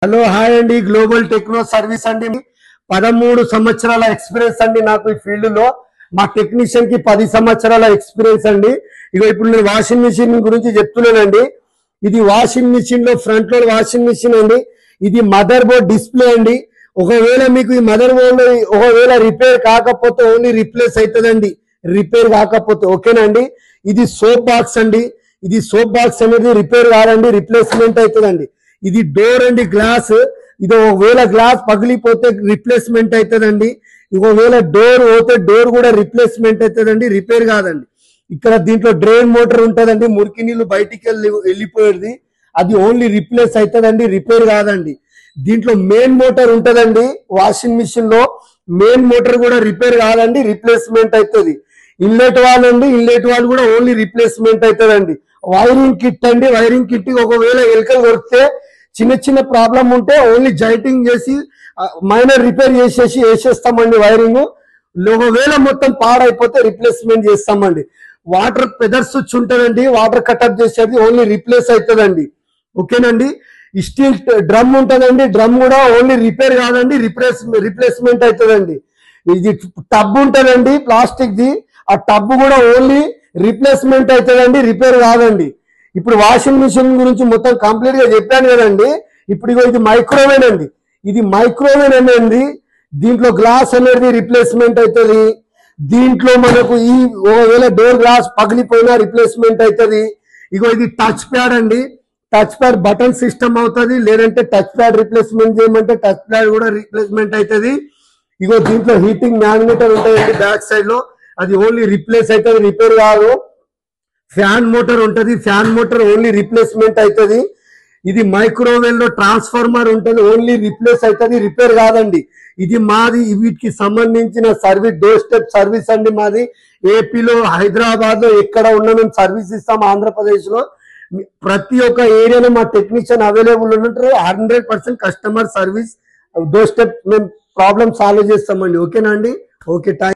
hello hi అండి global techno service అండి 13 సంవత్సరాల ఎక్స్పీరియన్స్ అండి నాకు ఈ ఫీల్డ్ లో మా టెక్నీషియన్ కి 10 సంవత్సరాల ఎక్స్పీరియన్స్ అండి ఇగో ఇప్పుడు నేను వాషింగ్ మెషిన్ గురించి చెప్తున్నానండి ఇది వాషింగ్ మెషిన్ లో ఫ్రంట్ లోడ్ వాషింగ్ మెషిన్ అండి ఇది మదర్ బోర్డ్ డిస్ప్లే అండి ఒకవేళ మీకు ఈ మదర్ బోర్డ్ లో ఒకవేళ రిపేర్ కాకపోతే ఓన్లీ రిప్లేస్ అవుతుందండి రిపేర్ కాకపోతే ఓకేనండి ఇది సోప్ బాక్స్ అండి ఇది సోప్ బాక్స్ అనేది రిపేర్ కాదండి రిప్లేస్మెంట్ అవుతుందండి ఇది డోర్ అండి గ్లాస్ ఇది ఒకవేళ గ్లాస్ పగిలిపోతే రిప్లేస్మెంట్ అవుతుందండి ఒకవేళ డోర్ పోతే డోర్ కూడా రిప్లేస్మెంట్ అవుతుందండి రిపేర్ కాదండి ఇక్కడ దీంట్లో డ్రైన్ మోటార్ ఉంటుందండి మురికి నీళ్లు బయటికి వెళ్ళిపోయేది అది ఓన్లీ రిప్లేస్ అవుతుందండి రిపేర్ కాదండి దీంట్లో మెయిన్ మోటార్ ఉంటుందండి వాషింగ్ మిషన్ లో మెయిన్ మోటార్ కూడా రిపేర్ కాదండి రిప్లేస్మెంట్ అవుతుంది ఇన్లెట్ వాల్ అండి ఇన్లెట్ వాల్ కూడా ఓన్లీ రిప్లేస్మెంట్ అవుతుందండి వైరింగ్ కిట్ అండి వైరింగ్ కిట్ ఒకవేళ ఎలుకలు కొరికితే చిన్న చిన్న ప్రాబ్లం ఉంటే ఓన్లీ జైటింగ్ చేసి మైనర్ రిపేర్ చేసేసి వేసేస్తామండి వైరింగ్ ఒకవేళ మొత్తం పాడైపోతే రిప్లేస్మెంట్ చేస్తామండి వాటర్ పెదర్ స్విచ్ ఉంటుందండి వాటర్ కట్అప్ చేసేది ఓన్లీ రిప్లేస్ అవుతుందండి ఓకేనండి స్టీల్ డ్రమ్ ఉంటుందండి డ్రమ్ కూడా ఓన్లీ రిపేర్ కాదండి రిప్లేస్మెంట్ అవుతుందండి ఇది టబ్ ఉంటుందండి ప్లాస్టిక్ ది ఆ టబ్ కూడా ఓన్లీ రిప్లేస్మెంట్ అవుతుందండి రిపేర్ కాదండి ఇప్పుడు వాషింగ్ మిషన్ గురించి మొత్తం కంప్లీట్ గా చెప్పాను కదండి ఇప్పుడు ఇది మైక్రోవేవ్ అండి ఇది మైక్రోవేవ్ అనేది దీంట్లో గ్లాస్ అనేది రిప్లేస్మెంట్ అవుతుంది దీంట్లో మనకు ఈ ఒకవేళ డోర్ గ్లాస్ పగిలిపోయినా రిప్లేస్మెంట్ అవుతుంది ఇది టచ్ ప్యాడ్ అండి టచ్ ప్యాడ్ బటన్ సిస్టమ్ అవుతుంది లేదంటే టచ్ ప్యాడ్ రిప్లేస్మెంట్ చేయమంటే టచ్ ప్యాడ్ కూడా రిప్లేస్మెంట్ అవుతుంది దీంట్లో హీటింగ్ మ్యాగ్నెటర్ ఉంటుందండి బ్యాక్ సైడ్ లో అది ఓన్లీ రిప్లేస్ అవుతుంది రిపేర్ కాదు ఫ్యాన్ మోటార్ ఉంటది ఫ్యాన్ మోటార్ ఓన్లీ రిప్లేస్మెంట్ అవుతుంది ఇది మైక్రోవేవ్ లో ట్రాన్స్ఫార్మర్ ఉంటుంది ఓన్లీ రిప్లేస్ అవుతుంది రిపేర్ కాదండి ఇది మాది వీటికి సంబంధించిన సర్వీస్ డోర్ స్టెప్ సర్వీస్ అండి మాది ఏపీలో హైదరాబాద్ లో ఎక్కడ ఉన్నా మేము సర్వీస్ ఇస్తాం ఆంధ్రప్రదేశ్ లో ప్రతి ఒక్క ఏరియాలో మా టెక్నీషియన్ అవైలబుల్ ఉంటారు 100% కస్టమర్ సర్వీస్ డోర్ స్టెప్ మేము ప్రాబ్లమ్ సాల్వ్ చేస్తామండి ఓకేనా అండి ఓకే థ్యాంక్